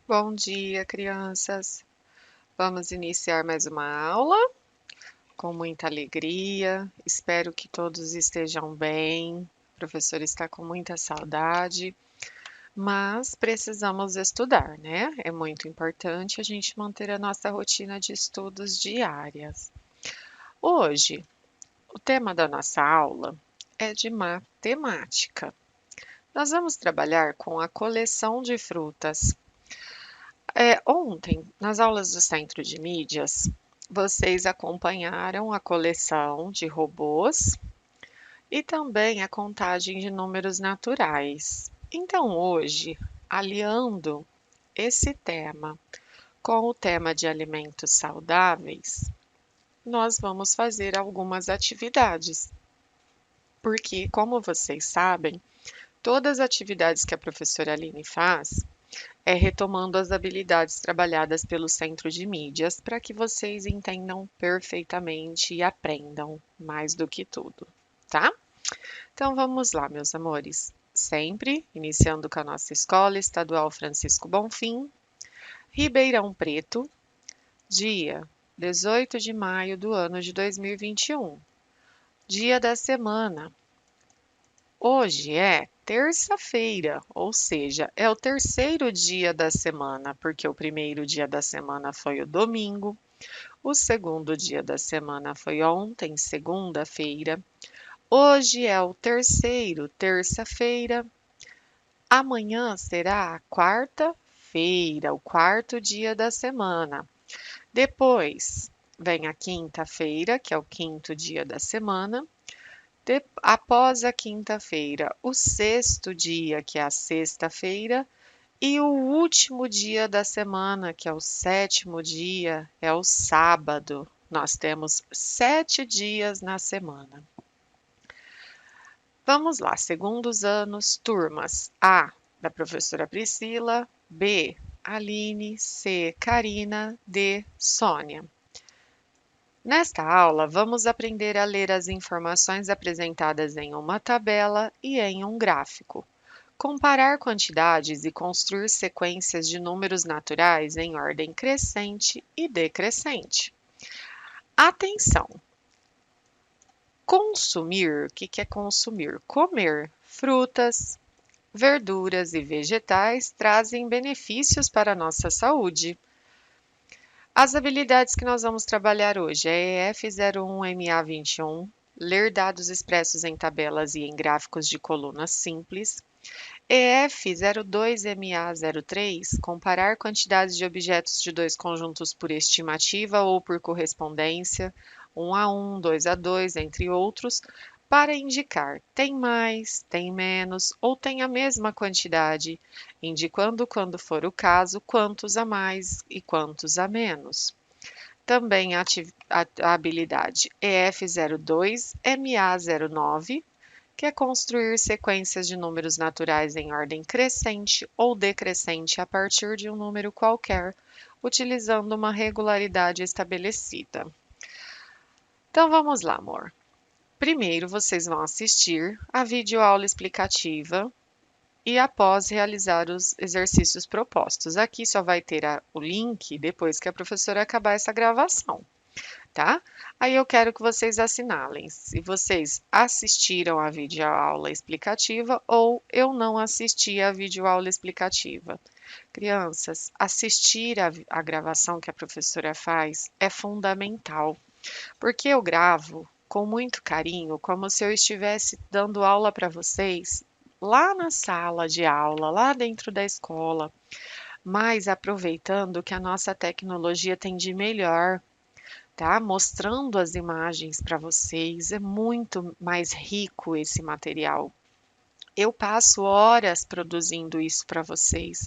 Bom dia, crianças. Vamos iniciar mais uma aula com muita alegria. Espero que todos estejam bem. O professor está com muita saudade, mas precisamos estudar, né? É muito importante a gente manter a nossa rotina de estudos diárias. Hoje, o tema da nossa aula é de matemática. Nós vamos trabalhar com a coleção de frutas. Ontem, nas aulas do Centro de Mídias, vocês acompanharam a coleção de robôs e também a contagem de números naturais. Então, hoje, aliando esse tema com o tema de alimentos saudáveis, nós vamos fazer algumas atividades, porque, como vocês sabem, todas as atividades que a professora Aline faz retomando as habilidades trabalhadas pelo Centro de Mídias para que vocês entendam perfeitamente e aprendam mais do que tudo, tá? Então vamos lá, meus amores. Sempre iniciando com a nossa Escola Estadual Francisco Bonfim, Ribeirão Preto, dia 18 de maio do ano de 2021. Dia da semana. Hoje é terça-feira, ou seja, é o terceiro dia da semana, porque o primeiro dia da semana foi o domingo, o segundo dia da semana foi ontem, segunda-feira. Hoje é o terceiro, terça-feira. Amanhã será a quarta-feira, o quarto dia da semana. Depois vem a quinta-feira, que é o quinto dia da semana. Após a quinta-feira, o sexto dia, que é a sexta-feira, e o último dia da semana, que é o sétimo dia, é o sábado. Nós temos 7 dias na semana. Vamos lá, segundo os anos, turmas A, da professora Priscila, B, Aline, C, Karina, D, Sônia. Nesta aula, vamos aprender a ler as informações apresentadas em uma tabela e em um gráfico, comparar quantidades e construir sequências de números naturais em ordem crescente e decrescente. Atenção! Consumir, o que é consumir? Comer frutas, verduras e vegetais trazem benefícios para a nossa saúde. As habilidades que nós vamos trabalhar hoje é EF01MA21, ler dados expressos em tabelas e em gráficos de colunas simples. EF02MA03, comparar quantidades de objetos de dois conjuntos por estimativa ou por correspondência, 1 a 1, 2 a 2, entre outros, para indicar tem mais, tem menos ou tem a mesma quantidade, indicando, quando for o caso, quantos a mais e quantos a menos. Também a habilidade EF02MA09, que é construir sequências de números naturais em ordem crescente ou decrescente a partir de um número qualquer, utilizando uma regularidade estabelecida. Então vamos lá, amor. Primeiro vocês vão assistir a videoaula explicativa e após realizar os exercícios propostos. Aqui só vai ter o link depois que a professora acabar essa gravação, tá? Aí eu quero que vocês assinalem se vocês assistiram a videoaula explicativa ou eu não assisti a videoaula explicativa. Crianças, assistir a gravação que a professora faz é fundamental, porque eu gravo com muito carinho, como se eu estivesse dando aula para vocês lá na sala de aula, lá dentro da escola, mas aproveitando que a nossa tecnologia tem de melhor, tá? Mostrando as imagens para vocês, é muito mais rico esse material. Eu passo horas produzindo isso para vocês.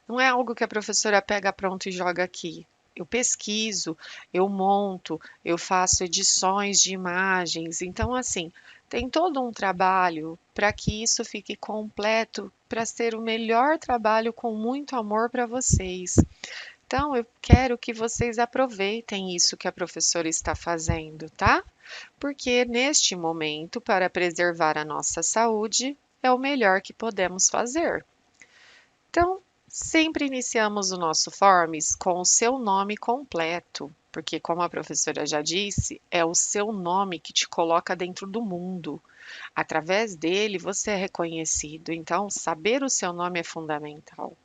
Não é algo que a professora pega pronto e joga aqui. Eu pesquiso, eu monto, eu faço edições de imagens. Então, assim, tem todo um trabalho para que isso fique completo, para ser o melhor trabalho com muito amor para vocês. Então, eu quero que vocês aproveitem isso que a professora está fazendo, tá? Porque neste momento, para preservar a nossa saúde, é o melhor que podemos fazer. Então, Sempre iniciamos o nosso Forms com o seu nome completo, porque, como a professora já disse, é o seu nome que te coloca dentro do mundo. Através dele, você é reconhecido, então saber o seu nome é fundamental.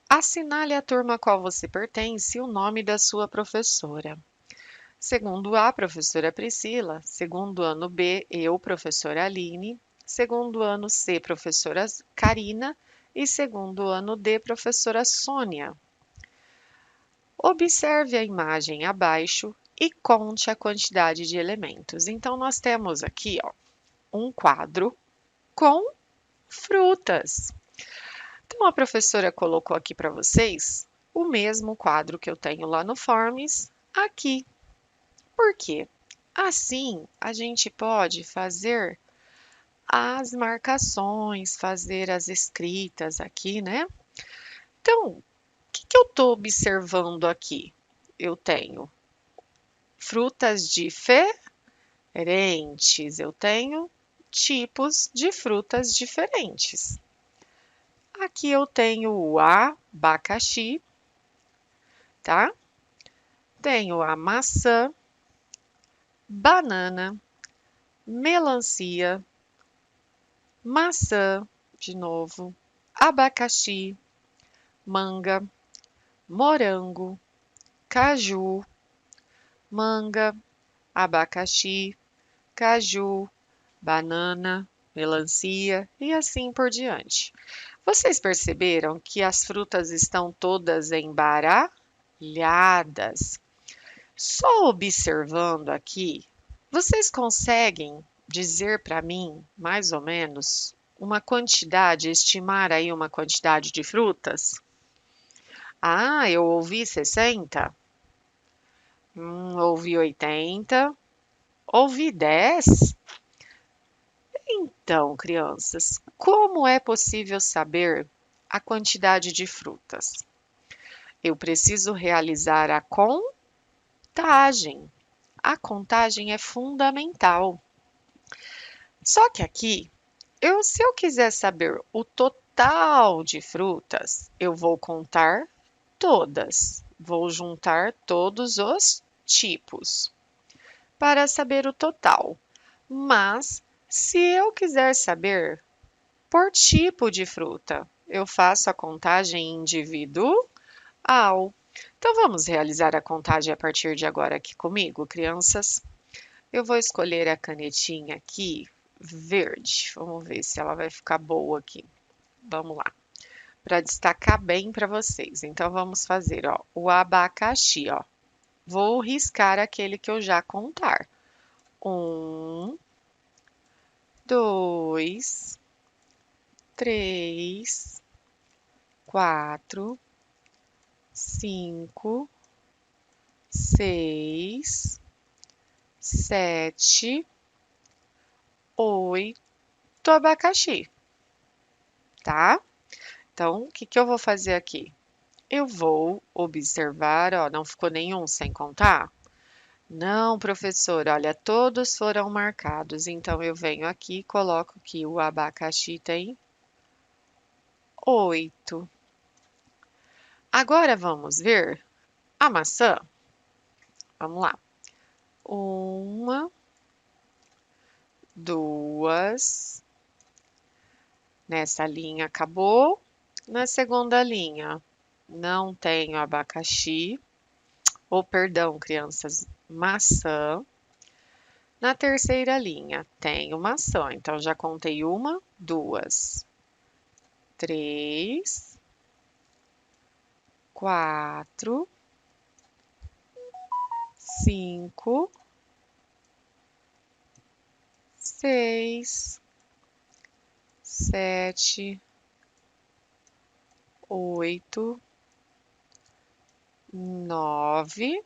Assinale a turma a qual você pertence e o nome da sua professora. Segundo A, professora Priscila. Segundo ano B, eu, professora Aline. Segundo ano C, professora Karina. E segundo ano D, professora Sônia. Observe a imagem abaixo e conte a quantidade de elementos. Então, nós temos aqui, ó, um quadro com frutas. Então, a professora colocou aqui para vocês o mesmo quadro que eu tenho lá no Forms, aqui. Por quê? Assim, a gente pode fazer as marcações, fazer as escritas aqui, né? Então, o que eu estou observando aqui? Eu tenho frutas diferentes, eu tenho tipos de frutas diferentes. Aqui eu tenho o abacaxi, tá? Tenho a maçã, banana, melancia, maçã, de novo, abacaxi, manga, morango, caju, manga, abacaxi, caju, banana, melancia e assim por diante. Vocês perceberam que as frutas estão todas embaralhadas? Só observando aqui, vocês conseguem dizer para mim, mais ou menos, uma quantidade, estimar aí uma quantidade de frutas? Ah, eu ouvi 60? Ouvi 80? Ouvi 10? Então, crianças, como é possível saber a quantidade de frutas? Eu preciso realizar a contagem. A contagem é fundamental. Só que aqui, se eu quiser saber o total de frutas, eu vou contar todas. Vou juntar todos os tipos para saber o total. Mas, se eu quiser saber por tipo de fruta, eu faço a contagem individual. Então, vamos realizar a contagem a partir de agora aqui comigo, crianças? Eu vou escolher a canetinha aqui, verde. Vamos ver se ela vai ficar boa aqui. Vamos lá. Para destacar bem para vocês. Então, vamos fazer, ó, o abacaxi, ó. Vou riscar aquele que eu já contar. 1, 2, 3, 4, 5, 6, 7, 8 abacaxi, tá? Então, o que eu vou fazer aqui? Eu vou observar, ó, não ficou nenhum sem contar? Não, professor, olha, todos foram marcados. Então, eu venho aqui e coloco que o abacaxi tem 8. Agora, vamos ver a maçã. Vamos lá. 1, 2. Nessa linha acabou. Na segunda linha, não tenho abacaxi. Ou, perdão, crianças, maçã. Na terceira linha, tenho maçã. Então, já contei 1, 2, 3, 4, 5, 6, 7, 8, 9,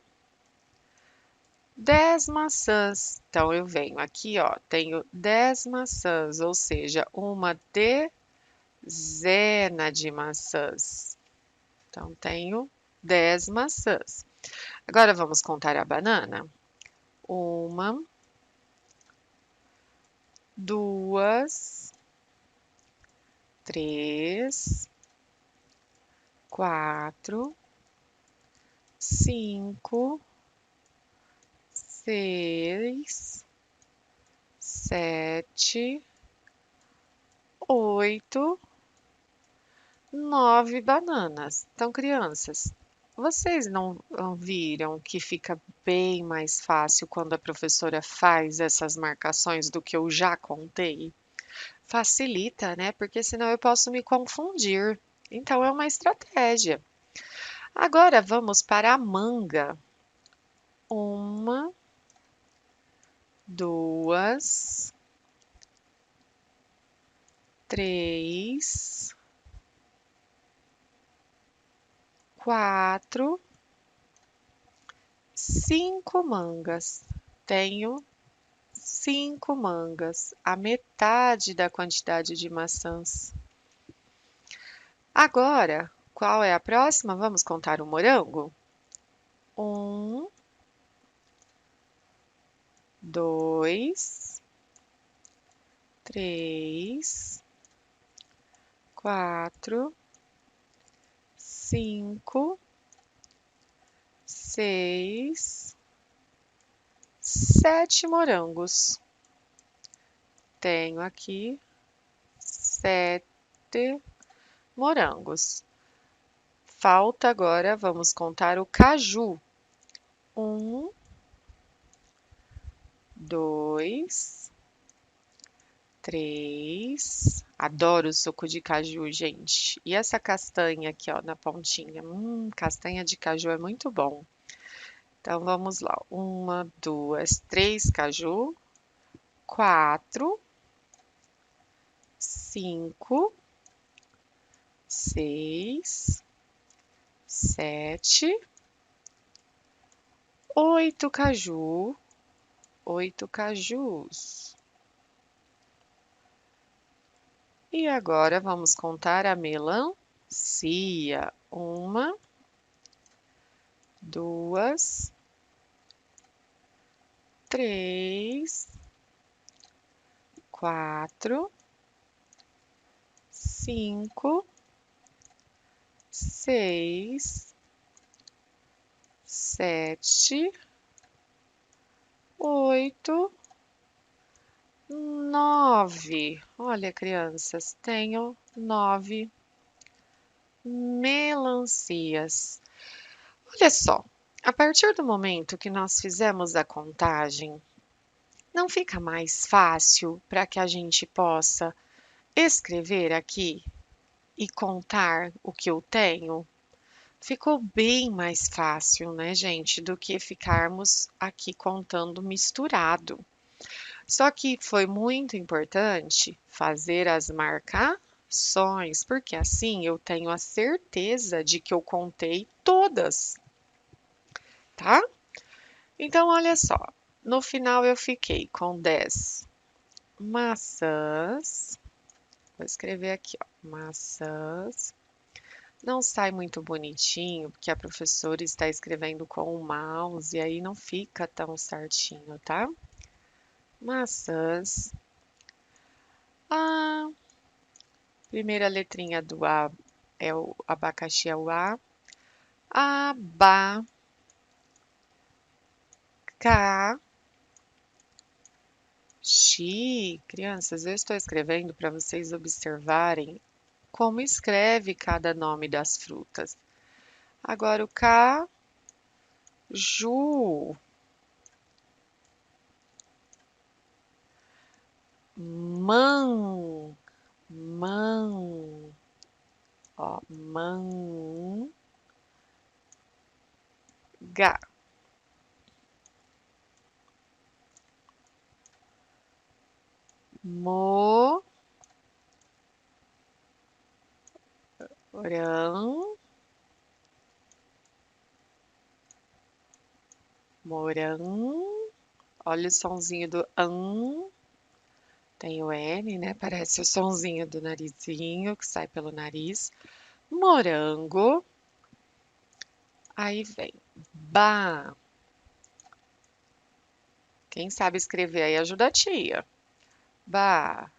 10 maçãs. Então, eu venho aqui, ó, tenho 10 maçãs, ou seja, uma dezena de maçãs. Então, tenho 10 maçãs. Agora, vamos contar a banana. 1, 2, 3, 4, 5, 6, 7, 8, 9 bananas. Então, crianças, vocês não viram que fica bem mais fácil quando a professora faz essas marcações do que eu já contei? Facilita, né? Porque senão eu posso me confundir. Então, é uma estratégia. Agora vamos para a manga. Uma, duas, três, quatro, 5 mangas. Tenho 5 mangas, a metade da quantidade de maçãs. Agora, qual é a próxima? Vamos contar o morango? 1, 2, 3, 4, 5, 6, 7 morangos. Tenho aqui 7 morangos. Falta agora, vamos contar o caju. 1, 2, 3. Adoro o suco de caju, gente. E essa castanha aqui, ó, na pontinha. Castanha de caju é muito bom. Então vamos lá. 1, 2, 3 caju. 4, 5, 6, 7, 8 caju. 8 cajus. E agora vamos contar a melancia. 1, 2, 3, 4, 5, 6, 7, 8, 9. Olha, crianças, tenho 9 melancias. Olha só, a partir do momento que nós fizemos a contagem, não fica mais fácil para que a gente possa escrever aqui e contar o que eu tenho? Ficou bem mais fácil, né, gente, do que ficarmos aqui contando misturado. Só que foi muito importante fazer as marcações, porque assim eu tenho a certeza de que eu contei todas, tá? Então, olha só, no final eu fiquei com 10 maçãs. Vou escrever aqui, ó, maçãs. Não sai muito bonitinho, porque a professora está escrevendo com o mouse e aí não fica tão certinho, tá? Maçãs. A primeira letrinha do A é o abacaxi, é o A. Abacaxi. Crianças, eu estou escrevendo para vocês observarem como escreve cada nome das frutas. Agora o caju. Man, man, ó, manga, morango, morango, olha o sonzinho do an, tem o N, né? Parece o sonzinho do narizinho que sai pelo nariz. Morango, aí vem ba. Quem sabe escrever aí ajuda a tia. Banana,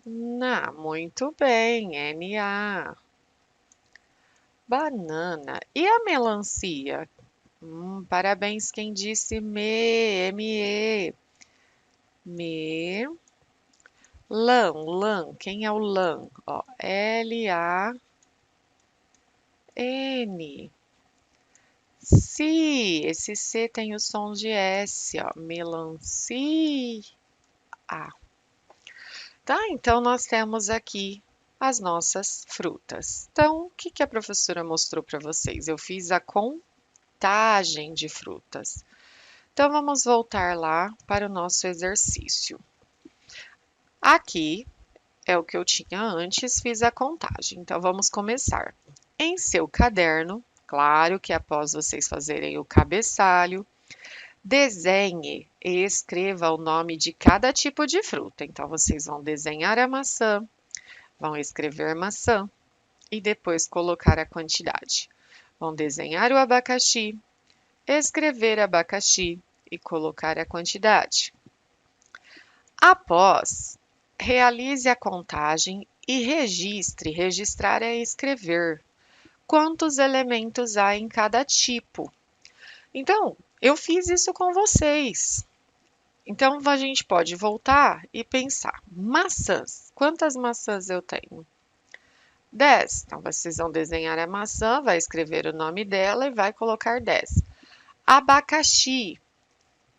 Muito bem, N-A. Banana. E a melancia? Parabéns, quem disse M-E. Me. Lã. Quem é o lã? Ó, L-A-N. Si. Esse C tem o som de S, ó. Melancia. Tá? Então, nós temos aqui as nossas frutas. Então, o que que a professora mostrou para vocês? Eu fiz a contagem de frutas. Então, vamos voltar lá para o nosso exercício. Aqui é o que eu tinha antes, fiz a contagem. Então, vamos começar. Em seu caderno, claro que após vocês fazerem o cabeçalho, desenhe e escreva o nome de cada tipo de fruta. Então, vocês vão desenhar a maçã, vão escrever maçã e depois colocar a quantidade. Vão desenhar o abacaxi, escrever abacaxi e colocar a quantidade. Após, realize a contagem e registre. Registrar é escrever. Quantos elementos há em cada tipo? Então, eu fiz isso com vocês. Então, a gente pode voltar e pensar. Maçãs. Quantas maçãs eu tenho? 10. Então, vocês vão desenhar a maçã, vai escrever o nome dela e vai colocar 10. Abacaxi.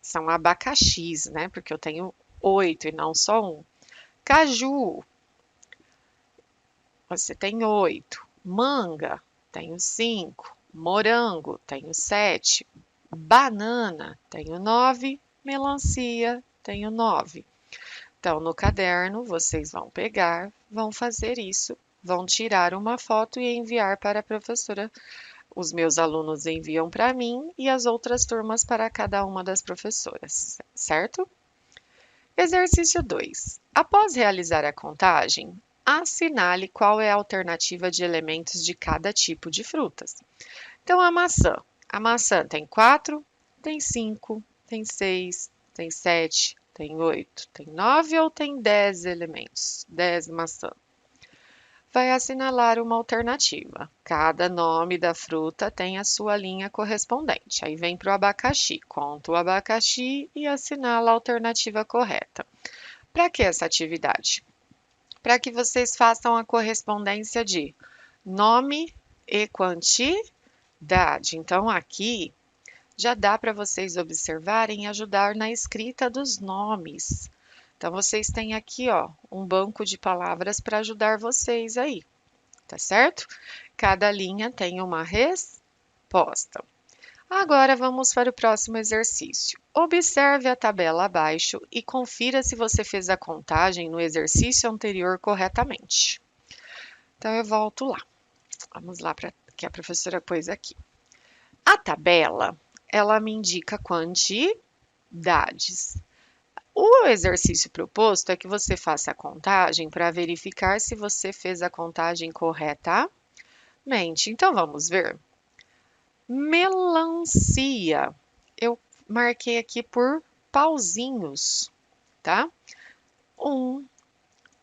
São abacaxis, né? Porque eu tenho 8 e não só um. Caju. Você tem 8. Manga. Tenho 5. Morango. Tenho 7. Banana. Tenho 9. Melancia. Tenho 9. Então, no caderno, vocês vão pegar, vão fazer isso, vão tirar uma foto e enviar para a professora. Os meus alunos enviam para mim e as outras turmas para cada uma das professoras, certo? Exercício 2. Após realizar a contagem, assinale qual é a alternativa de elementos de cada tipo de frutas. Então, a maçã. A maçã tem 4, tem 5, tem 6, tem 7, tem 8, tem 9 ou tem 10 elementos? 10 maçã. Vai assinalar uma alternativa. Cada nome da fruta tem a sua linha correspondente. Aí vem para o abacaxi. Conta o abacaxi e assinala a alternativa correta. Para que essa atividade? Para que vocês façam a correspondência de nome e quantidade. Então, aqui já dá para vocês observarem e ajudar na escrita dos nomes. Então, vocês têm aqui, ó, um banco de palavras para ajudar vocês aí, tá certo? Cada linha tem uma resposta. Agora, vamos para o próximo exercício. Observe a tabela abaixo e confira se você fez a contagem no exercício anterior corretamente. Então, eu volto lá. Vamos lá para que a professora pôs aqui. A tabela, ela me indica quantidades. O exercício proposto é que você faça a contagem para verificar se você fez a contagem corretamente. Então, vamos ver. Melancia. Eu marquei aqui por pauzinhos, tá? 1,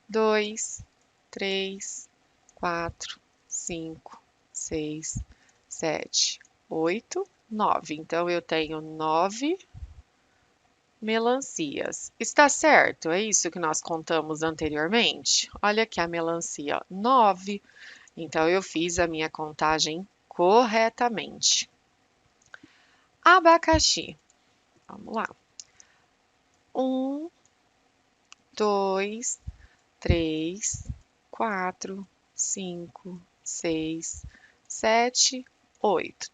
2, 3, 4, 5, 6, 7, 8, 9. Então, eu tenho 9 melancias. Está certo? É isso que nós contamos anteriormente? Olha aqui a melancia, ó, 9. Então, eu fiz a minha contagem corretamente. Abacaxi. Vamos lá. 1, 2, 3, 4, 5, 6, 7, 8.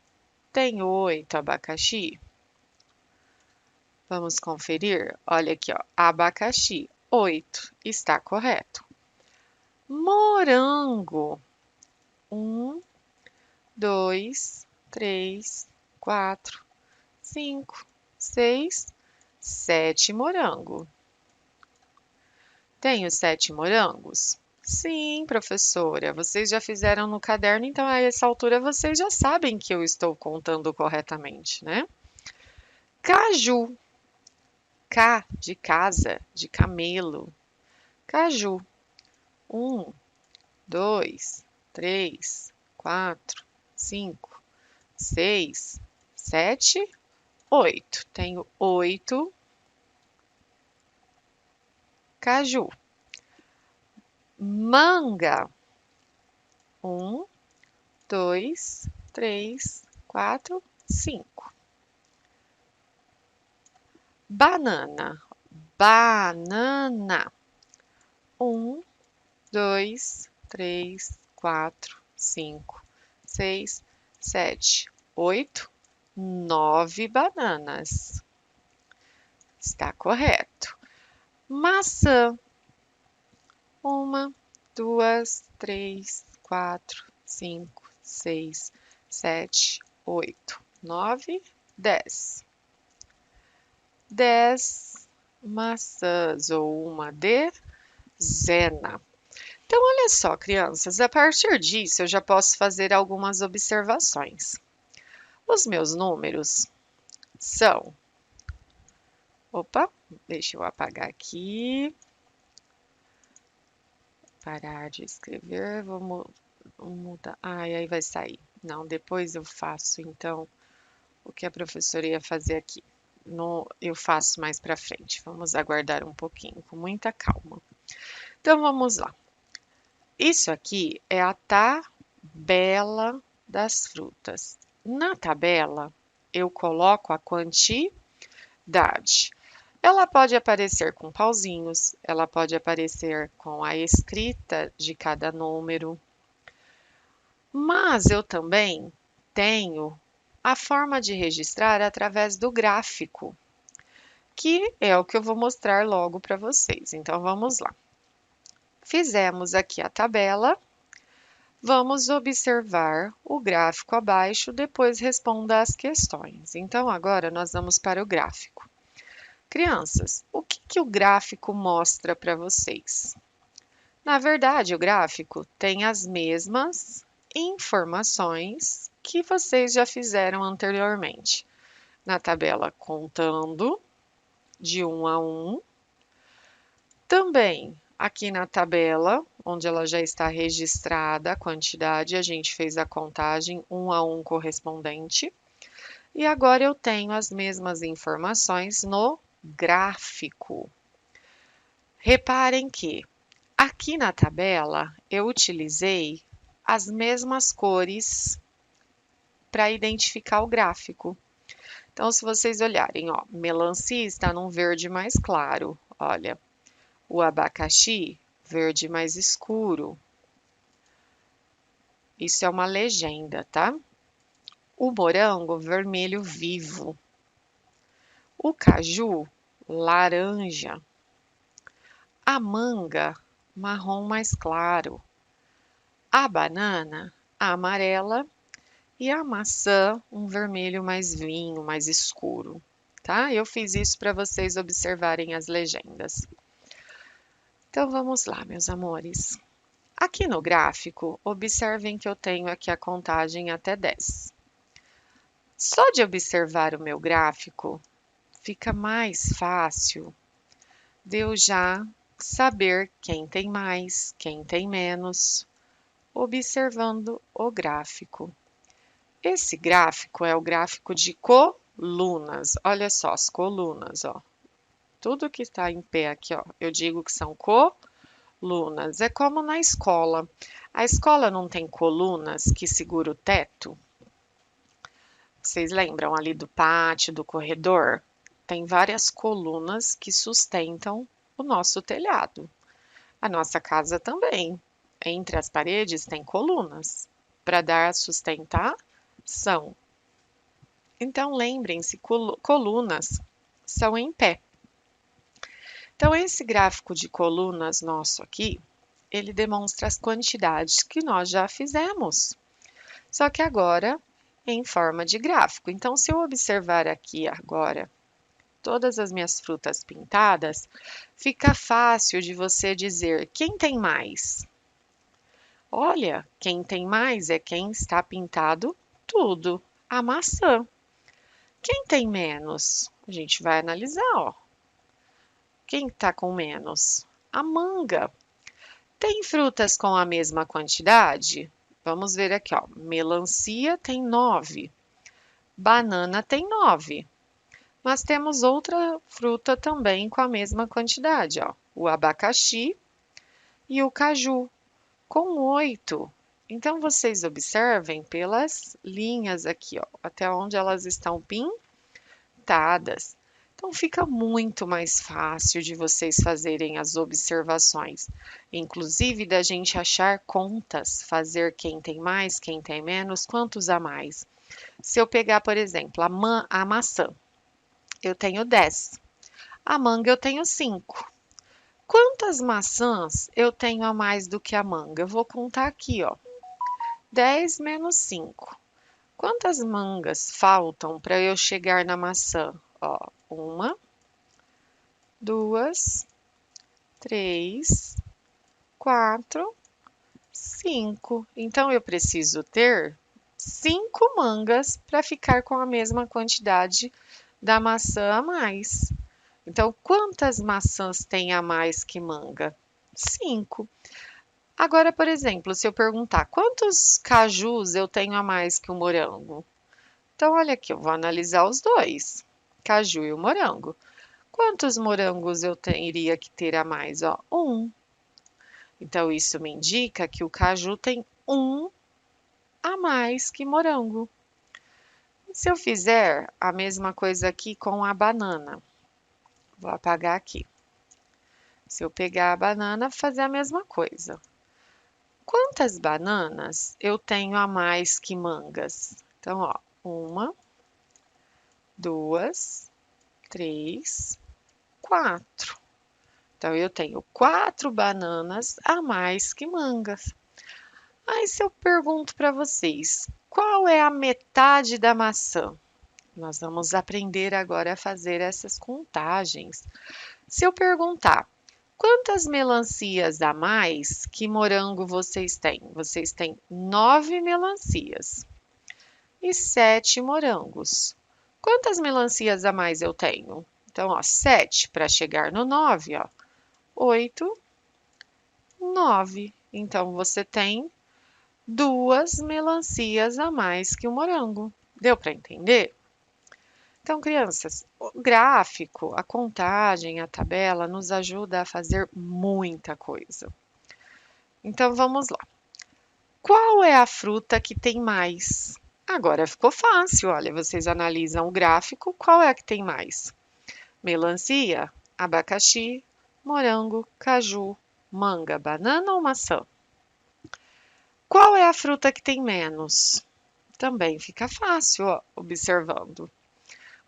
Tem 8 abacaxi? Vamos conferir? Olha aqui, ó, abacaxi, 8, está correto. Morango, 1, 2, 3, 4, 5, 6, 7 morango. Tenho 7 morangos? Sim, professora, vocês já fizeram no caderno, então a essa altura vocês já sabem que eu estou contando corretamente, né? Caju. K de casa, de camelo. Caju. Um, dois, três, quatro, cinco, seis, sete, oito. Tenho 8 caju. Manga. Um, dois, três, quatro, cinco. Banana. Banana. Um, dois, três, quatro, cinco, seis, sete, oito, 9 bananas. Está correto. Maçã. Uma, duas, três, quatro, cinco, seis, sete, oito, 9, 10. 10 maçãs ou uma dezena. Então, olha só, crianças, a partir disso eu já posso fazer algumas observações. Os meus números são. Opa, deixa eu apagar aqui. Parar de escrever, vou mudar. Aí vai sair. Não, depois eu faço, então, o que a professora ia fazer aqui. Eu faço mais para frente. Vamos aguardar um pouquinho, com muita calma. Então, vamos lá. Isso aqui é a tabela das frutas. Na tabela, eu coloco a quantidade. Ela pode aparecer com pauzinhos, ela pode aparecer com a escrita de cada número, mas eu também tenho a forma de registrar através do gráfico, que é o que eu vou mostrar logo para vocês. Então, vamos lá. Fizemos aqui a tabela. Vamos observar o gráfico abaixo, depois responda as questões. Então, agora nós vamos para o gráfico. Crianças, o que o gráfico mostra para vocês? Na verdade, o gráfico tem as mesmas informações que vocês já fizeram anteriormente. Na tabela contando, de 1 a 1. Também aqui na tabela, onde ela já está registrada a quantidade, a gente fez a contagem 1 a 1 correspondente. E agora eu tenho as mesmas informações no gráfico. Reparem que aqui na tabela eu utilizei as mesmas cores para identificar o gráfico. Então, se vocês olharem, ó, melancia está num verde mais claro, olha. O abacaxi, verde mais escuro. Isso é uma legenda, tá? O morango, vermelho vivo. O caju, laranja. A manga, marrom mais claro. A banana, amarela. E a maçã, um vermelho mais vinho, mais escuro, tá? Eu fiz isso para vocês observarem as legendas. Então, vamos lá, meus amores. Aqui no gráfico, observem que eu tenho aqui a contagem até 10. Só de observar o meu gráfico, fica mais fácil de eu já saber quem tem mais, quem tem menos, observando o gráfico. Esse gráfico é o gráfico de colunas. Olha só as colunas, ó. Tudo que está em pé aqui, ó, eu digo que são colunas. É como na escola. A escola não tem colunas que segura o teto? Vocês lembram ali do pátio, do corredor? Tem várias colunas que sustentam o nosso telhado. A nossa casa também. Entre as paredes tem colunas para dar sustentação. Então, lembrem-se, colunas são em pé. Então, esse gráfico de colunas nosso aqui, ele demonstra as quantidades que nós já fizemos. Só que agora em forma de gráfico. Então, se eu observar aqui agora todas as minhas frutas pintadas, fica fácil de você dizer quem tem mais. Olha, quem tem mais é quem está pintado tudo, a maçã. Quem tem menos? A gente vai analisar, ó. Quem está com menos? A manga. Tem frutas com a mesma quantidade? Vamos ver aqui, ó. Melancia tem 9, banana tem 9. Mas temos outra fruta também com a mesma quantidade, ó. O abacaxi e o caju, com 8. Então, vocês observem pelas linhas aqui, ó, até onde elas estão pintadas. Então, fica muito mais fácil de vocês fazerem as observações, inclusive da gente achar contas, fazer quem tem mais, quem tem menos, quantos a mais. Se eu pegar, por exemplo, a maçã, eu tenho 10. A manga eu tenho 5. Quantas maçãs eu tenho a mais do que a manga? Eu vou contar aqui, ó. 10 menos 5. Quantas mangas faltam para eu chegar na maçã? Ó, 1, 2, 3, 4, 5. Então eu preciso ter 5 mangas para ficar com a mesma quantidade da maçã a mais. Então, quantas maçãs tem a mais que manga? 5. Agora, por exemplo, se eu perguntar quantos cajus eu tenho a mais que o morango? Então, olha aqui, eu vou analisar os dois, caju e o morango. Quantos morangos eu teria que ter a mais? Ó, 1. Então, isso me indica que o caju tem 1 a mais que morango. Se eu fizer a mesma coisa aqui com a banana, vou apagar aqui. Se eu pegar a banana, fazer a mesma coisa. Quantas bananas eu tenho a mais que mangas? Então, ó, 1, 2, 3, 4. Então, eu tenho 4 bananas a mais que mangas. Aí, se eu pergunto para vocês, qual é a metade da maçã? Nós vamos aprender agora a fazer essas contagens. Se eu perguntar, quantas melancias a mais que morango vocês têm? Vocês têm 9 melancias e 7 morangos. Quantas melancias a mais eu tenho? Então, ó, 7 para chegar no 9, ó. 8, 9. Então, você tem 2 melancias a mais que o morango. Deu para entender? Então, crianças, o gráfico, a contagem, a tabela nos ajuda a fazer muita coisa. Então, vamos lá. Qual é a fruta que tem mais? Agora ficou fácil, olha, vocês analisam o gráfico, qual é a que tem mais? Melancia, abacaxi, morango, caju, manga, banana ou maçã? Qual é a fruta que tem menos? Também fica fácil, ó, observando.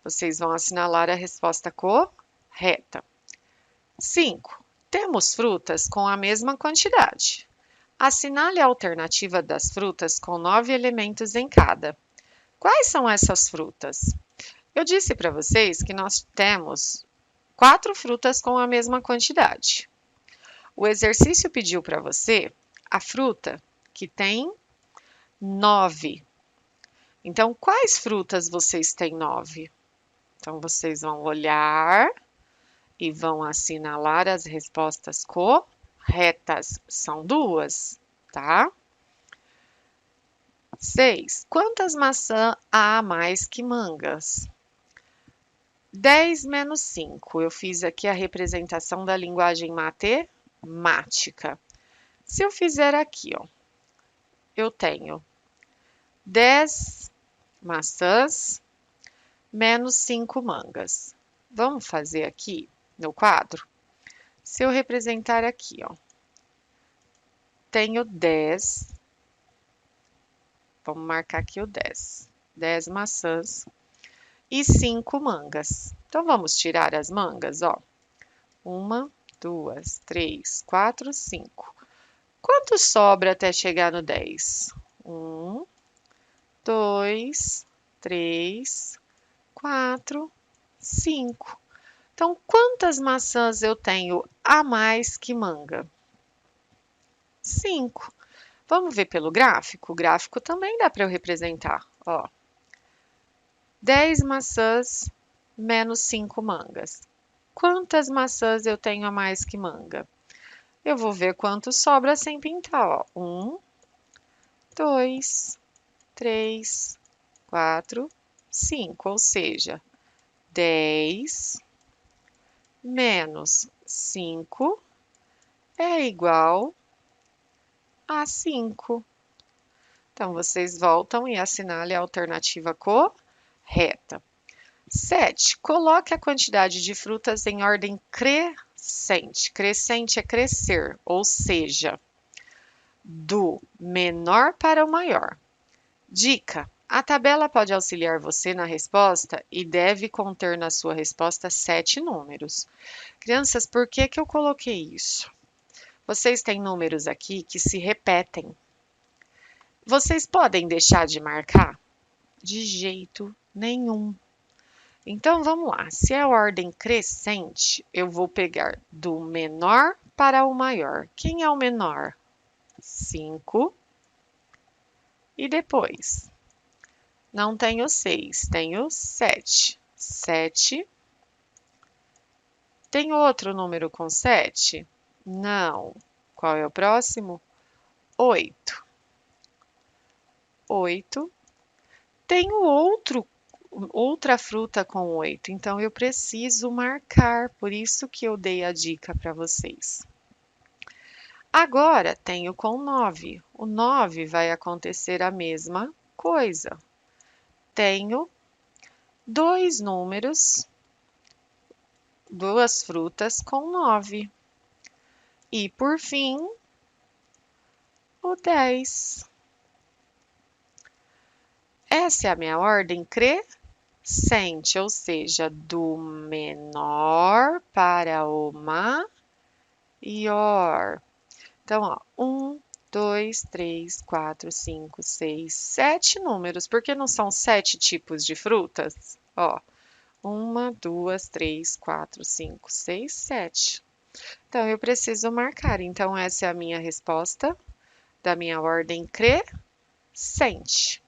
Vocês vão assinalar a resposta correta. 5. Temos frutas com a mesma quantidade. Assinale a alternativa das frutas com 9 elementos em cada. Quais são essas frutas? Eu disse para vocês que nós temos 4 frutas com a mesma quantidade. O exercício pediu para você a fruta que tem 9. Então, quais frutas vocês têm 9? Então, vocês vão olhar e vão assinalar as respostas corretas. São 2, tá? 6. Quantas maçãs há a mais que mangas? 10 menos 5. Eu fiz aqui a representação da linguagem matemática. Se eu fizer aqui, ó, eu tenho 10 maçãs menos 5 mangas. Vamos fazer aqui no quadro? Se eu representar aqui, ó, tenho 10, vamos marcar aqui o 10. 10 maçãs e 5 mangas. Então, vamos tirar as mangas, ó. 1, 2, 3, 4, 5. Quanto sobra até chegar no 10? 1, 2, 3, 4, 5. Então, quantas maçãs eu tenho a mais que manga? 5. Vamos ver pelo gráfico? O gráfico também dá para eu representar. Ó, 10 maçãs menos 5 mangas. Quantas maçãs eu tenho a mais que manga? eu vou ver quanto sobra sem pintar, ó. 1, 2, 3, 4, 5, ou seja, 10 menos 5 é igual a 5. Então, vocês voltam e assinalem a alternativa correta. 7. Coloque a quantidade de frutas em ordem crescente. Crescente é crescer, ou seja, do menor para o maior. Dica: a tabela pode auxiliar você na resposta e deve conter na sua resposta 7 números. Crianças, por que eu coloquei isso? Vocês têm números aqui que se repetem. Vocês podem deixar de marcar? De jeito nenhum. Então vamos lá. Se é ordem crescente, eu vou pegar do menor para o maior. Quem é o menor? 5. E depois? Não tenho 6, tenho 7. 7. Tem outro número com 7? Não. Qual é o próximo? 8. 8. Tenho outra fruta com 8, então eu preciso marcar, por isso que eu dei a dica para vocês. Agora tenho com 9. O 9 vai acontecer a mesma coisa. Tenho dois números, duas frutas com 9. E por fim, o 10. Essa é a minha ordem crescente, ou seja, do menor para o maior. Então, ó, 1, 2, 3, 4, 5, 6, 7 números, porque não são 7 tipos de frutas? Ó, 1, 2, 3, 4, 5, 6, 7. Então, eu preciso marcar. Então, essa é a minha resposta da minha ordem crescente.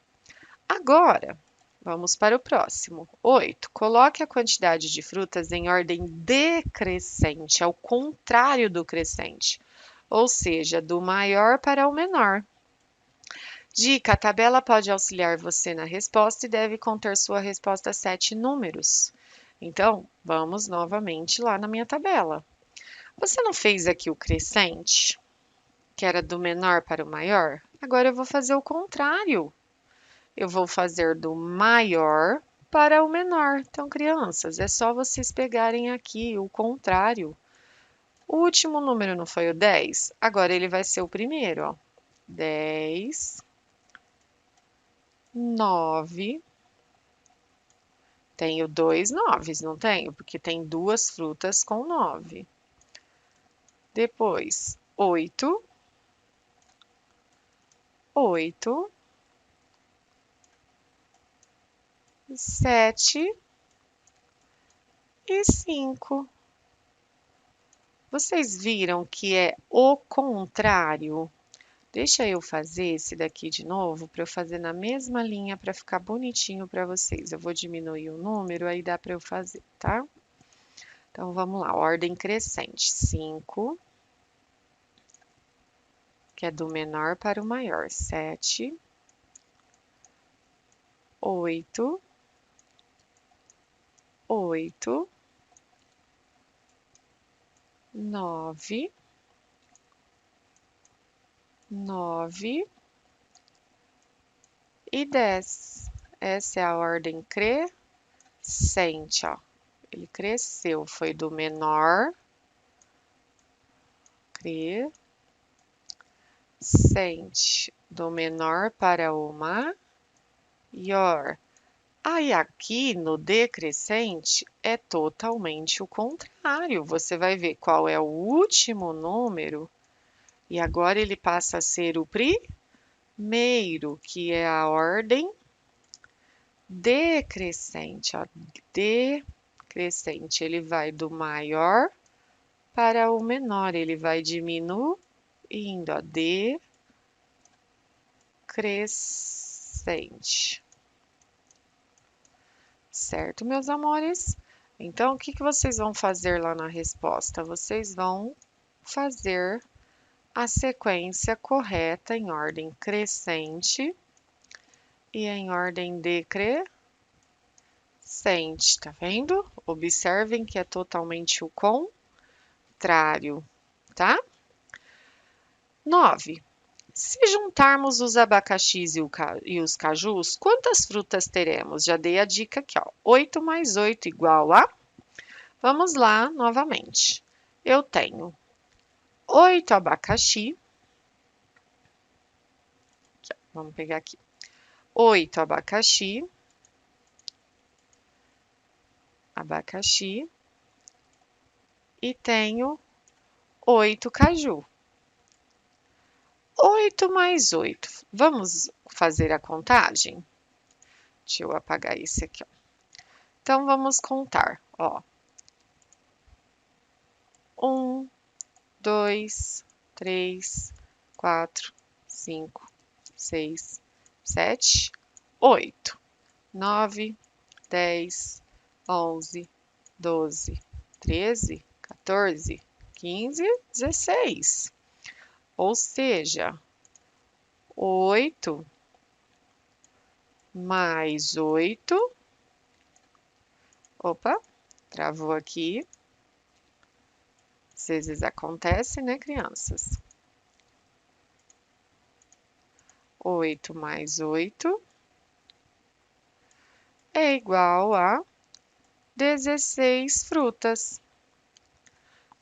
Agora, vamos para o próximo. 8. Coloque a quantidade de frutas em ordem decrescente, ao contrário do crescente, ou seja, do maior para o menor. Dica: a tabela pode auxiliar você na resposta e deve conter sua resposta 7 números. Então, vamos novamente lá na minha tabela. Você não fez aqui o crescente, que era do menor para o maior? Agora eu vou fazer o contrário. Eu vou fazer do maior para o menor. Então, crianças, é só vocês pegarem aqui o contrário. O último número não foi o 10? Agora ele vai ser o primeiro, ó. 10, 9. Tenho dois 9, não tenho? Porque tem duas frutas com 9. Depois, 8, 8, 7 e 5. Vocês viram que é o contrário? Deixa eu fazer esse daqui de novo, para eu fazer na mesma linha, para ficar bonitinho para vocês. Eu vou diminuir o número, aí dá para eu fazer, tá? Então, vamos lá, ordem crescente. 5, que é do menor para o maior. 7, 8, 8, 9, 9 e 10. Essa é a ordem crescente, ó. Ele cresceu, foi do menor, crescente, do menor para o maior. Aí aqui no decrescente é totalmente o contrário. Você vai ver qual é o último número e agora ele passa a ser o primeiro, que é a ordem decrescente, ó. Decrescente, ele vai do maior para o menor, ele vai diminuindo, ó, decrescente. Certo, meus amores? Então, o que vocês vão fazer lá na resposta? Vocês vão fazer a sequência correta em ordem crescente e em ordem decrescente, tá vendo? Observem que é totalmente o contrário, tá? 9. Se juntarmos os abacaxis e os cajus, quantas frutas teremos? Já dei a dica aqui, ó. 8 mais 8 igual a... Vamos lá novamente. Eu tenho 8 abacaxi. Aqui, ó, vamos pegar aqui. 8 abacaxi. E tenho 8 caju. 8 mais 8. Vamos fazer a contagem? Deixa eu apagar esse aqui, ó. Então, vamos contar, ó. 1, 2, 3, 4, 5, 6, 7, 8, 9, 10, 11, 12, 13, 14, 15, 16. Ou seja, 8 mais 8. Opa, travou aqui. Às vezes acontece, né, crianças? 8 mais 8 é igual a 16 frutas,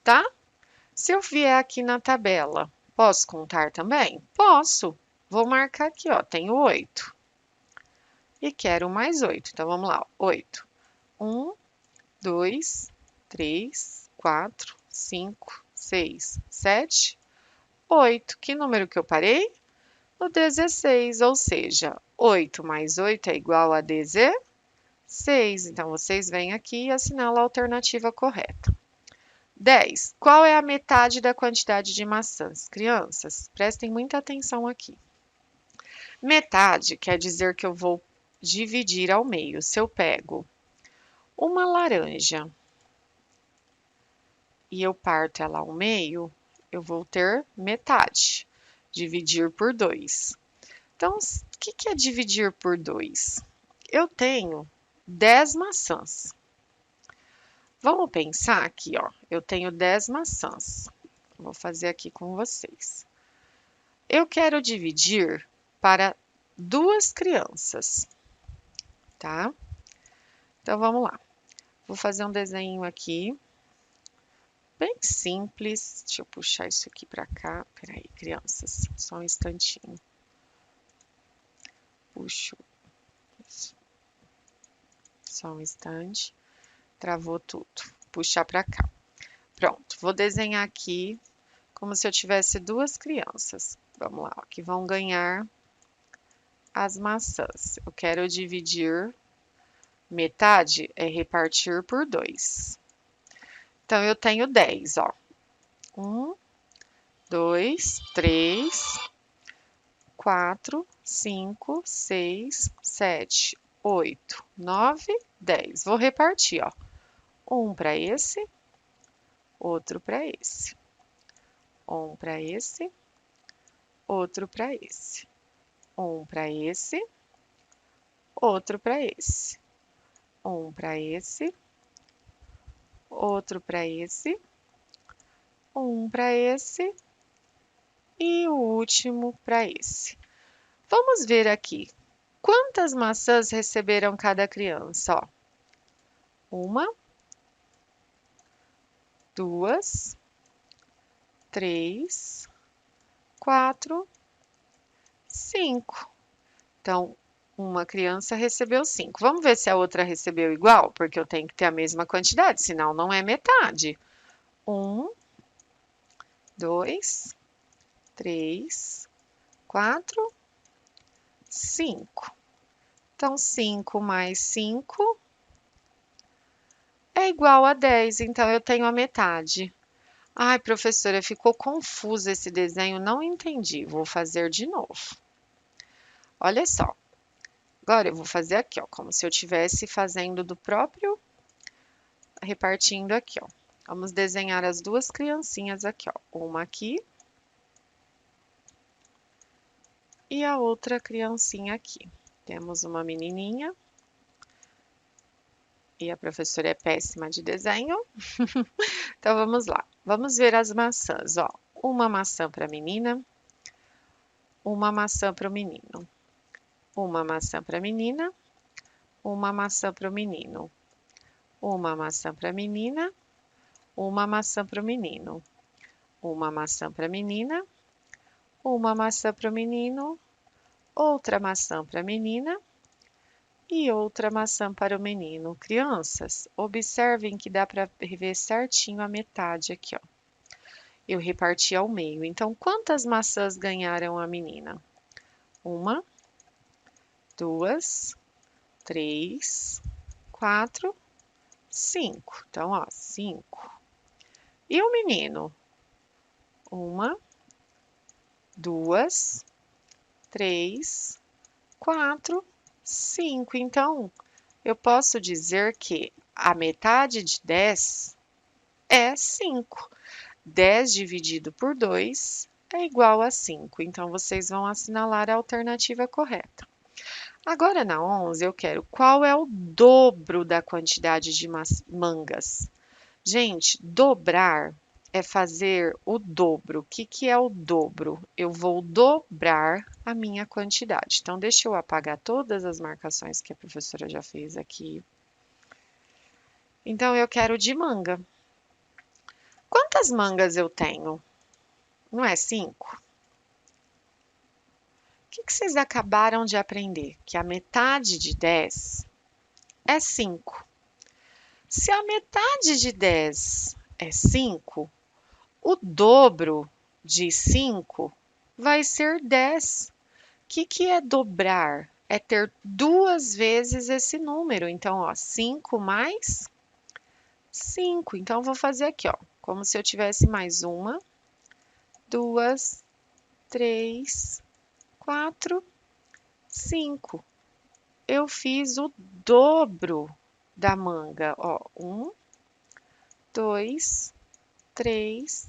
tá? Se eu vier aqui na tabela, posso contar também? Posso. Vou marcar aqui, ó, tenho 8. E quero mais 8. Então, vamos lá, 8. 1, 2, 3, 4, 5, 6, 7, 8. Que número que eu parei? No 16, ou seja, 8 mais 8 é igual a 16. Então, vocês vêm aqui e assinalam a alternativa correta. 10. Qual é a metade da quantidade de maçãs? Crianças, prestem muita atenção aqui. Metade quer dizer que eu vou dividir ao meio. Se eu pego uma laranja e eu parto ela ao meio, eu vou ter metade. Dividir por 2. Então, o que é dividir por 2? Eu tenho 10 maçãs. Vamos pensar aqui, ó. Eu tenho 10 maçãs. Vou fazer aqui com vocês. Eu quero dividir para 2 crianças, tá? Então, vamos lá. Vou fazer um desenho aqui, bem simples. Deixa eu puxar isso aqui para cá. Peraí, crianças, só um instantinho. Puxo. Só um instante. Travou tudo. Puxar para cá. Pronto, vou desenhar aqui como se eu tivesse 2 crianças. Vamos lá, ó, que vão ganhar as maçãs. Eu quero dividir, metade é repartir por 2. Então, eu tenho 10, ó. 1, 2, 3, 4, 5, 6, 7, 8, 9, 10. Vou repartir, ó. Um para esse, outro para esse. Um para esse, outro para esse. Um para esse, outro para esse. Um para esse, outro para esse, um para esse e o último para esse. Vamos ver aqui. Quantas maçãs receberam cada criança? Ó, 1, 2, 3, 4, 5. Então, uma criança recebeu 5. Vamos ver se a outra recebeu igual, porque eu tenho que ter a mesma quantidade, senão não é metade. 1, 2, 3, 4, 5. Então, 5 mais 5 é igual a 10. Então, eu tenho a metade. Ai, professora, ficou confuso esse desenho, não entendi. Vou fazer de novo. Olha só. Agora eu vou fazer aqui, ó, como se eu estivesse fazendo do próprio, repartindo aqui, ó. Vamos desenhar as 2 criancinhas aqui, ó. Uma aqui e a outra criancinha aqui. Temos uma menininha. E a professora é péssima de desenho. Então vamos lá. Vamos ver as maçãs, ó. Uma maçã para a menina, uma maçã para o menino. Uma maçã para a menina, uma maçã para o menino. Uma maçã para a menina, uma maçã para o menino. Uma maçã para a menina, uma maçã para o menino, outra maçã para a menina e outra maçã para o menino. Crianças, observem que dá para ver certinho a metade aqui, ó. Eu reparti ao meio. Então, quantas maçãs ganharam a menina? Uma, duas, três, quatro, cinco. Então, ó, cinco. E o menino? Uma, duas, três, quatro, cinco. Então, eu posso dizer que a metade de 10 é 5. 10 dividido por 2 é igual a 5. Então, vocês vão assinalar a alternativa correta. Agora, na 11, eu quero qual é o dobro da quantidade de mangas. Gente, dobrar é fazer o dobro. O que que é o dobro? Eu vou dobrar a minha quantidade. Então, deixa eu apagar todas as marcações que a professora já fez aqui. Então, eu quero de manga. Quantas mangas eu tenho? Não é 5? O que vocês acabaram de aprender? Que a metade de 10 é 5. Se a metade de 10 é 5, o dobro de 5 vai ser 10. O que é dobrar? É ter duas vezes esse número. Então, ó, 5 mais 5. Então, eu vou fazer aqui, ó, como se eu tivesse mais uma, duas, três, quatro, 5. Eu fiz o dobro da manga, ó, 1, 2, 3,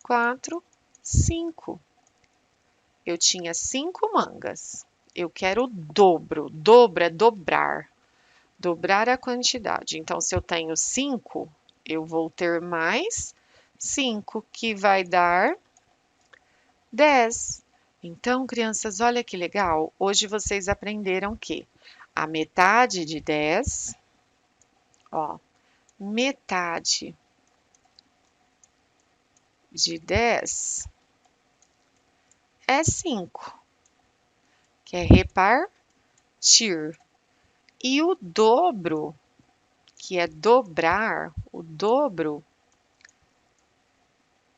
4, 5. Eu tinha 5 mangas. Eu quero o dobro. Dobro é dobrar. Dobrar a quantidade. Então, se eu tenho 5, eu vou ter mais 5, que vai dar 10. Então, crianças, olha que legal. Hoje vocês aprenderam que a metade de 10, ó, metade de 10 é 5, que é repartir. E o dobro, que é dobrar, o dobro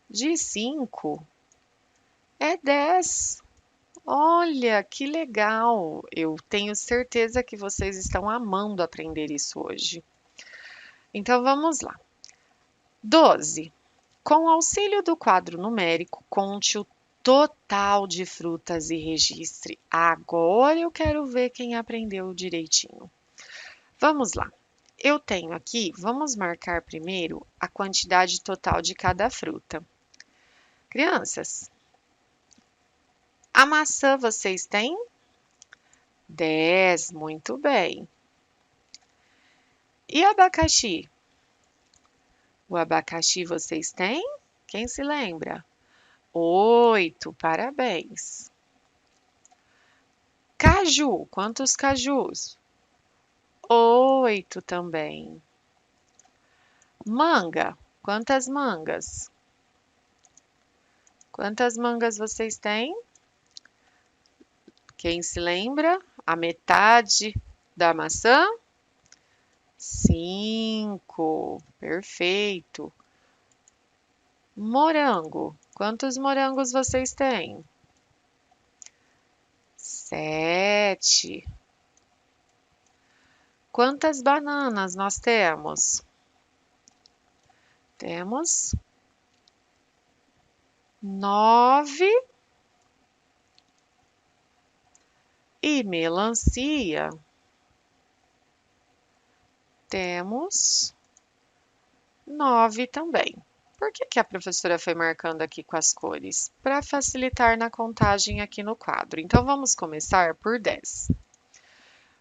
de 5 é 10. Olha, que legal! Eu tenho certeza que vocês estão amando aprender isso hoje. Então, vamos lá. 12. Com o auxílio do quadro numérico, conte o total de frutas e registre. Agora eu quero ver quem aprendeu direitinho. Vamos lá. Eu tenho aqui, vamos marcar primeiro a quantidade total de cada fruta. Crianças, a maçã vocês têm? 10, muito bem. E abacaxi? O abacaxi vocês têm? Quem se lembra? 8, parabéns. Caju, quantos cajus? 8 também. Manga, quantas mangas? Quantas mangas vocês têm? Quem se lembra? A metade da maçã? 5, perfeito. Morango, quantos morangos vocês têm? 7. Quantas bananas nós temos? Temos 9. E melancia, temos 9 também. Por que a professora foi marcando aqui com as cores? Para facilitar na contagem aqui no quadro. Então, vamos começar por 10.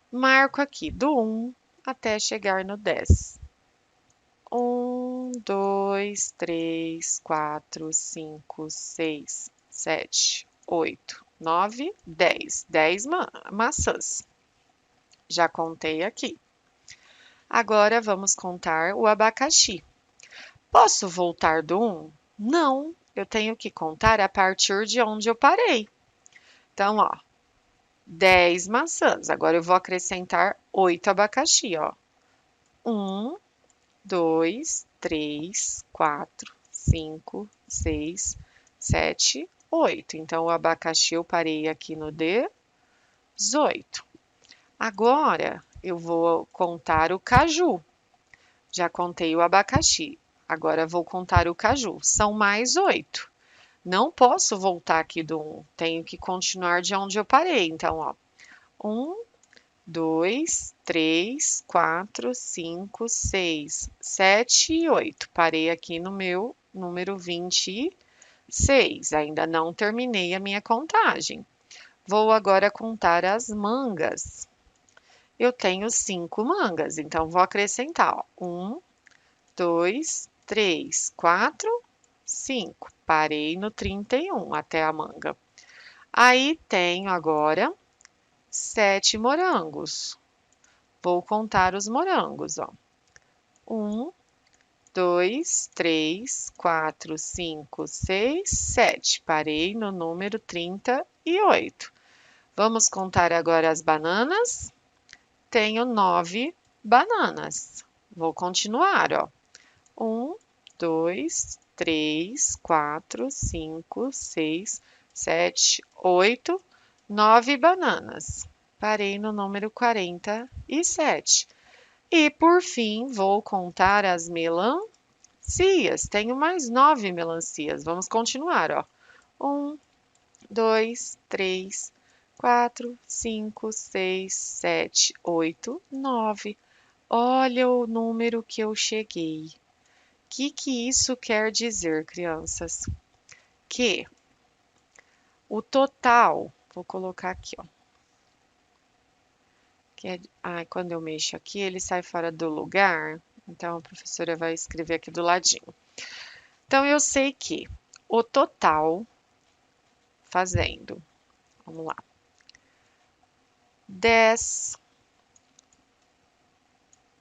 Marco aqui do 1 até chegar no 10. 1, 2, 3, 4, 5, 6, 7, 8, 9, 10. 10 maçãs. Já contei aqui. Agora vamos contar o abacaxi. Posso voltar do 1? Não, eu tenho que contar a partir de onde eu parei. Então, ó, 10 maçãs. Agora eu vou acrescentar 8 abacaxi, ó. 1, 2, 3, 4, 5, 6, 7, 8. Então, o abacaxi eu parei aqui no 18. Agora, eu vou contar o caju. Já contei o abacaxi. Agora, vou contar o caju. São mais 8. Não posso voltar aqui do 1. Tenho que continuar de onde eu parei. Então, ó. 1, 2, 3, 4, 5, 6, 7 e 8. Parei aqui no meu número 26. Ainda não terminei a minha contagem. Vou agora contar as mangas. Eu tenho 5 mangas, então vou acrescentar, ó. 1, 2, 3, 4, 5. Parei no 31 até a manga. Aí tenho agora 7 morangos. Vou contar os morangos, ó. 1, 2, 3, 4, 5, 6, 7. Parei no número 38. Vamos contar agora as bananas. Tenho 9 bananas. Vou continuar, ó. 1, 2, 3, 4, 5, 6, 7, 8, 9 bananas. Parei no número 47. E, por fim, vou contar as melancias. Tenho mais 9 melancias. Vamos continuar, ó. 1, 2, 3, 4, 5, 6, 7, 8, 9. Olha o número que eu cheguei. O que isso quer dizer, crianças? Que o total, vou colocar aqui, ó. Quando eu mexo aqui, ele sai fora do lugar. Então, a professora vai escrever aqui do ladinho. Então, eu sei que o total, fazendo, vamos lá, 10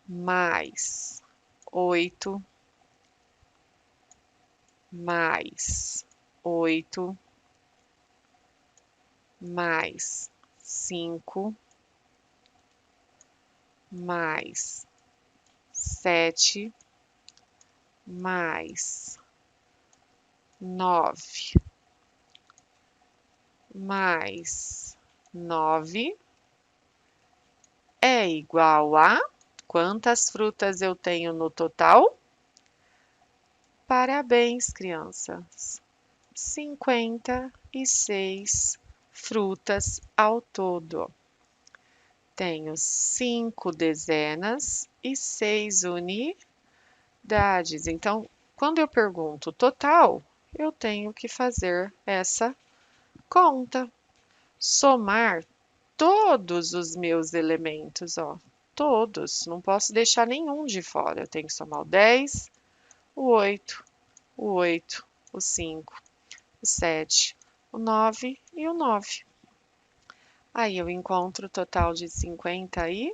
mais 8 mais 8 mais 5 mais 7 mais 9 mais 9 é igual a quantas frutas eu tenho no total? Parabéns, crianças! 56 frutas ao todo. Tenho 5 dezenas e 6 unidades. Então, quando eu pergunto total, eu tenho que fazer essa conta. Somar todos os meus elementos, ó. Todos. Não posso deixar nenhum de fora. Eu tenho que somar o 10, o 8, o 8, o 5, o 7, o 9 e o 9. Aí eu encontro o total de 50 e...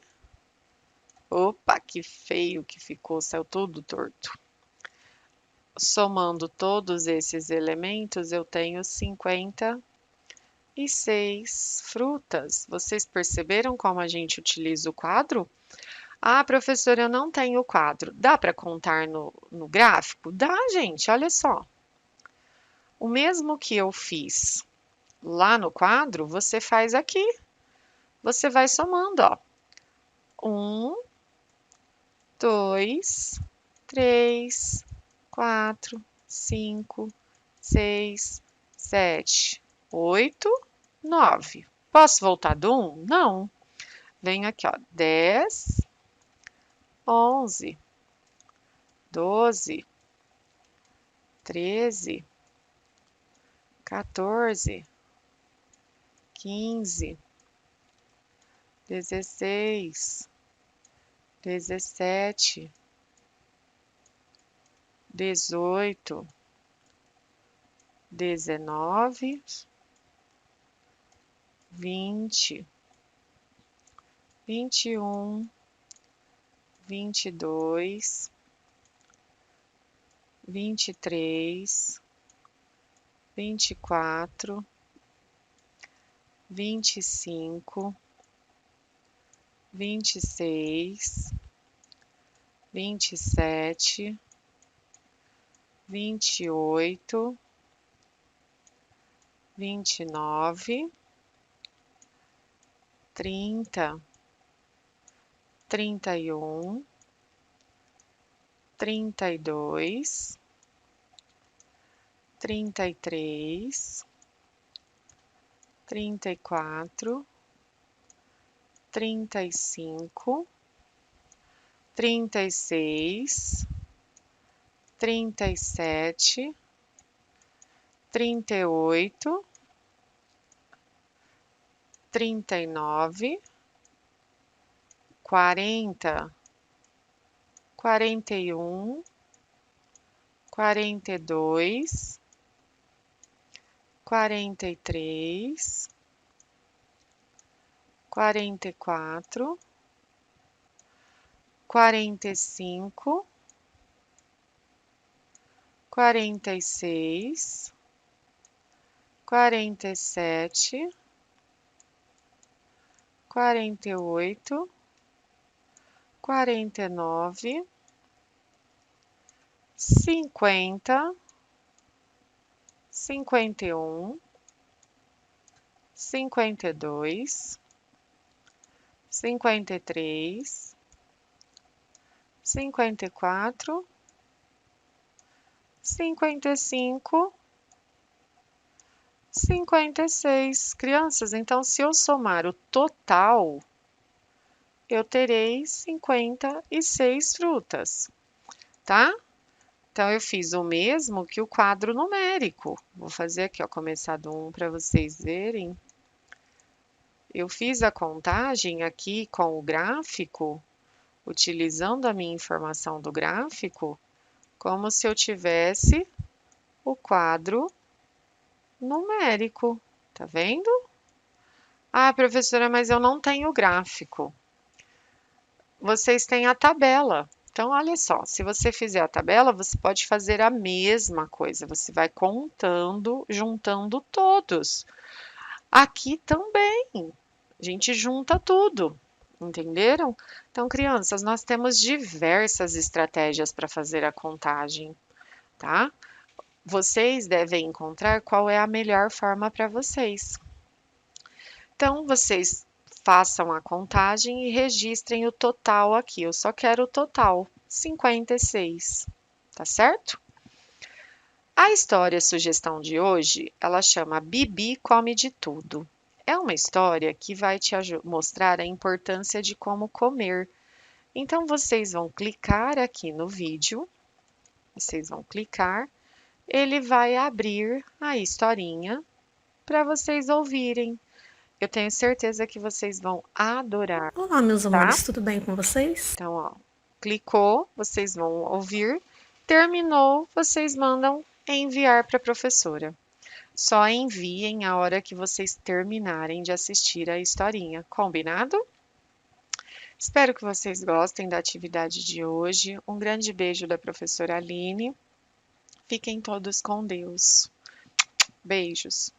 Opa, que feio que ficou, saiu tudo torto. Somando todos esses elementos, eu tenho 56 frutas. Vocês perceberam como a gente utiliza o quadro? Ah, professora, eu não tenho o quadro. Dá para contar no gráfico? Dá, gente, olha só. O mesmo que eu fiz lá no quadro, você faz aqui. Você vai somando, ó. 1, 2, 3, 4, 5, 6, 7, 8, 9. Posso voltar do 1? Não. Venho aqui, ó. 10, 11, 12, 13, 14, 15, 16, 17, 18, 19, 20, 21, 22, 23, 24, 25, 26, 27, 28, 29, 30, 31, 32, 33, 34, 35, 36, 37, 38, 39, 40, 41, 42, 43, 44, 45, 46, 47, 48, 49, 50, 51, 52, 53, 54, 55, 56. Crianças, então se eu somar o total, eu terei 56 frutas, tá? Então eu fiz o mesmo que o quadro numérico. Vou fazer aqui, ó, começar do 1 para vocês verem. Eu fiz a contagem aqui com o gráfico, utilizando a minha informação do gráfico, como se eu tivesse o quadro numérico. Tá vendo? Ah, professora, mas eu não tenho gráfico. Vocês têm a tabela. Então, olha só, se você fizer a tabela, você pode fazer a mesma coisa. Você vai contando, juntando todos. Aqui também, a gente junta tudo, entenderam? Então, crianças, nós temos diversas estratégias para fazer a contagem, tá? Vocês devem encontrar qual é a melhor forma para vocês. Então, vocês façam a contagem e registrem o total aqui. Eu só quero o total, 56, tá certo? A história sugestão de hoje, ela chama Bibi Come de Tudo. É uma história que vai te mostrar a importância de como comer. Então, vocês vão clicar aqui no vídeo, vocês vão clicar, ele vai abrir a historinha para vocês ouvirem. Eu tenho certeza que vocês vão adorar, Olá, meus tá? amores, tudo bem com vocês? Então, ó, clicou, vocês vão ouvir. Terminou, vocês mandam enviar para a professora. Só enviem a hora que vocês terminarem de assistir a historinha, combinado? Espero que vocês gostem da atividade de hoje. Um grande beijo da professora Aline. Fiquem todos com Deus. Beijos.